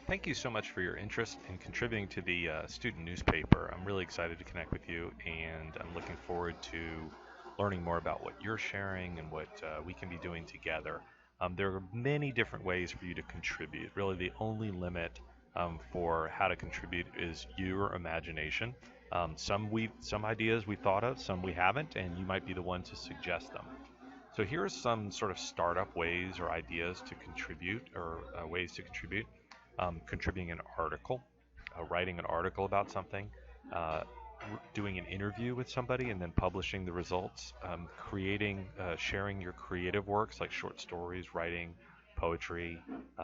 Thank you so much for your interest in contributing to the student newspaper. I'm really excited to connect with you, and I'm looking forward to learning more about what you're sharing and what we can be doing together. There are many different ways for you to contribute. Really, the only limit for how to contribute is your imagination. Some ideas we thought of, some we haven't, and you might be the one to suggest them. So here are some sort of startup ways or ideas to contribute, or ways to contribute. Contributing an article, writing an article about something, uh, doing an interview with somebody and then publishing the results, sharing your creative works like short stories, writing, poetry,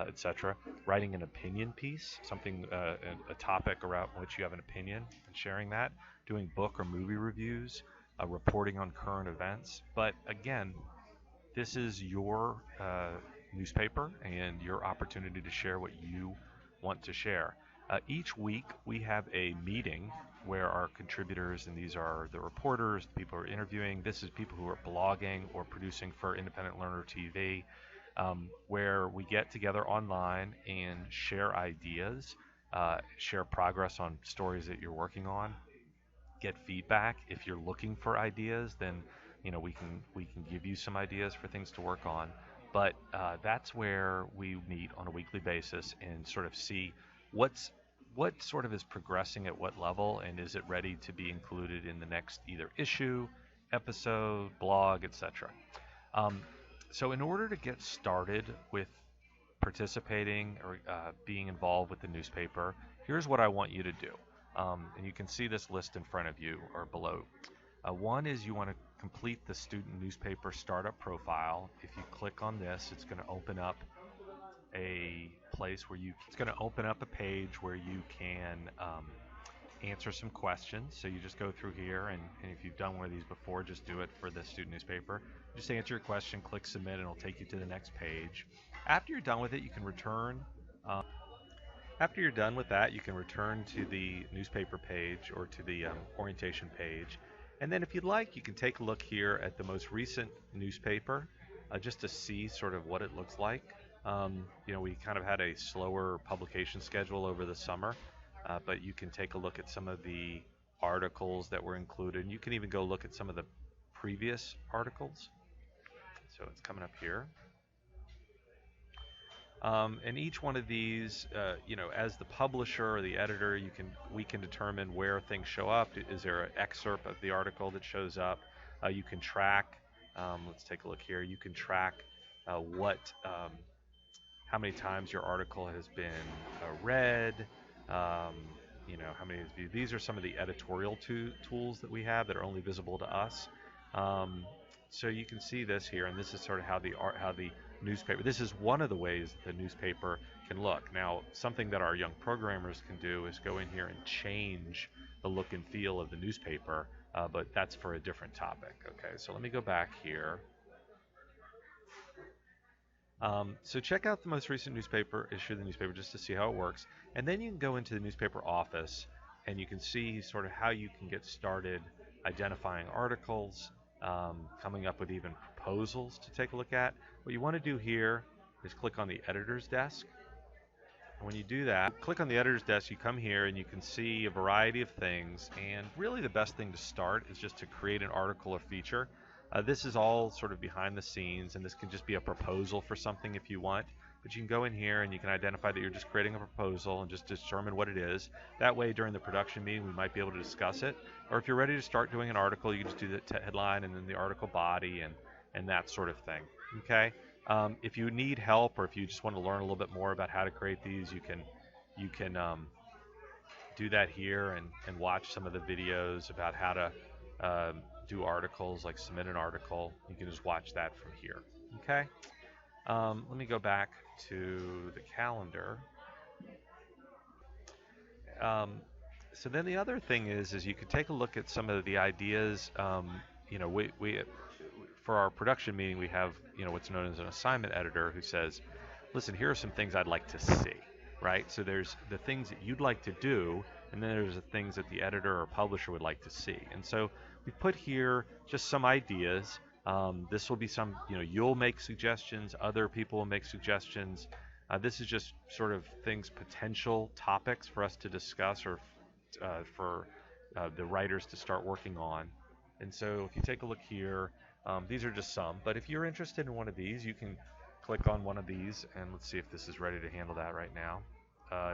etc. Writing an opinion piece, a topic around which you have an opinion, and sharing that. Doing book or movie reviews, reporting on current events. But again, this is your newspaper and your opportunity to share what you want to share. Each week, we have a meeting where our contributors, and these are the reporters, the people who are interviewing, this is people who are blogging or producing for Independent Learner TV, where we get together online and share ideas, share progress on stories that you're working on, get feedback. If you're looking for ideas, then we can give you some ideas for things to work on. But that's where we meet on a weekly basis and sort of see what's what sort of is progressing at what level, and is it ready to be included in the next either issue, episode, blog, etc. Um, so in order to get started with participating or being involved with the newspaper, here's what I want you to do. And you can see this list in front of you or below. One is you want to complete the student newspaper startup profile. If you click on this, it's going to open up it's going to open up a page where you can answer some questions. So you just go through here, and if you've done one of these before, just do it for the student newspaper. Just answer your question, click submit, and it'll take you to the next page. After you're done with it, you can return. Um, After you're done with that, you can return to the newspaper page or to the orientation page. And then if you'd like, you can take a look here at the most recent newspaper just to see sort of what it looks like. We kind of had a slower publication schedule over the summer, but you can take a look at some of the articles that were included. And you can even go look at some of the previous articles. So it's coming up here. And each one of these, as the publisher or the editor, we can determine where things show up. Is there an excerpt of the article that shows up? You can track. Let's take a look here. You can track how many times your article has been read. Um, how many is viewed. These are some of the editorial tools that we have that are only visible to us. Um, so you can see this here, and this is sort of how the newspaper. This is one of the ways the newspaper can look. Now, something that our young programmers can do is go in here and change the look and feel of the newspaper, but that's for a different topic. Okay, so let me go back here. So check out the most recent newspaper issue of the newspaper just to see how it works, and then you can go into the newspaper office and you can see sort of how you can get started identifying articles, coming up with even proposals to take a look at. What you want to do here is click on the editor's desk. And when you do that, click on the editor's desk, you come here and you can see a variety of things. And really the best thing to start is just to create an article or feature. This is all sort of behind the scenes, and this can just be a proposal for something if you want. But you can go in here and you can identify that you're just creating a proposal and just determine what it is. That way, during the production meeting, we might be able to discuss it. Or if you're ready to start doing an article, you can just do the headline and then the article body and that sort of thing. Okay? If you need help, or if you just want to learn a little bit more about how to create these, you can do that here and watch some of the videos about how to do articles, like submit an article. You can just watch that from here. Okay. Let me go back to the calendar. Um, so then the other thing is you could take a look at some of the ideas. We for our production meeting, we have what's known as an assignment editor who says, listen, here are some things I'd like to see, right? So there's the things that you'd like to do, and then there's the things that the editor or publisher would like to see. And so we put here just some ideas. This will be some, you'll make suggestions, other people will make suggestions. This is just sort of things, potential topics for us to discuss or for the writers to start working on. And so if you take a look here, these are just some. But if you're interested in one of these, you can click on one of these, and let's see if this is ready to handle that right now.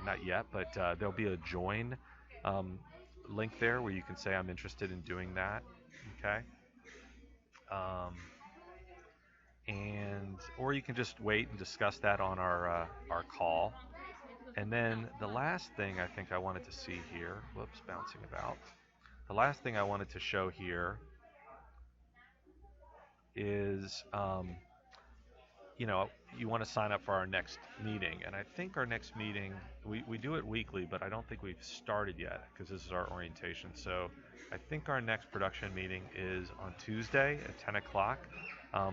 Not yet, but there'll be a join um, link there where you can say I'm interested in doing that. Okay. Um, and or you can just wait and discuss that on our call. And then the last thing I think I wanted to see here, whoops, bouncing about. The last thing I wanted to show here is, you want to sign up for our next meeting. And I think our next meeting, we do it weekly, but I don't think we've started yet because this is our orientation. So I think our next production meeting is on Tuesday at 10 o'clock.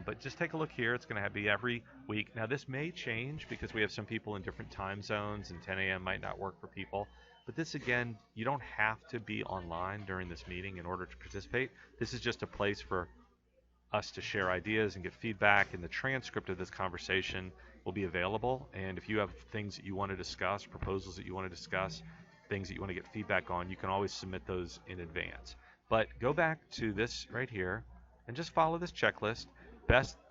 But just take a look here. It's going to be every week. Now, this may change because we have some people in different time zones, and 10 a.m. might not work for people. But this, again, you don't have to be online during this meeting in order to participate. This is just a place for us to share ideas and get feedback, and the transcript of this conversation will be available. And if you have things that you want to discuss, proposals that you want to discuss, things that you want to get feedback on, you can always submit those in advance. But go back to this right here and just follow this checklist.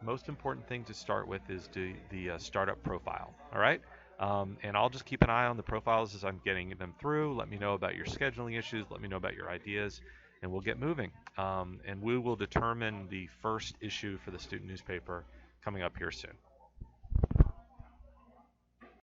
Most important thing to start with is the startup profile. All right. And I'll just keep an eye on the profiles as I'm getting them through. Let me know about your scheduling issues. Let me know about your ideas, and we'll get moving. And we will determine the first issue for the student newspaper coming up here soon.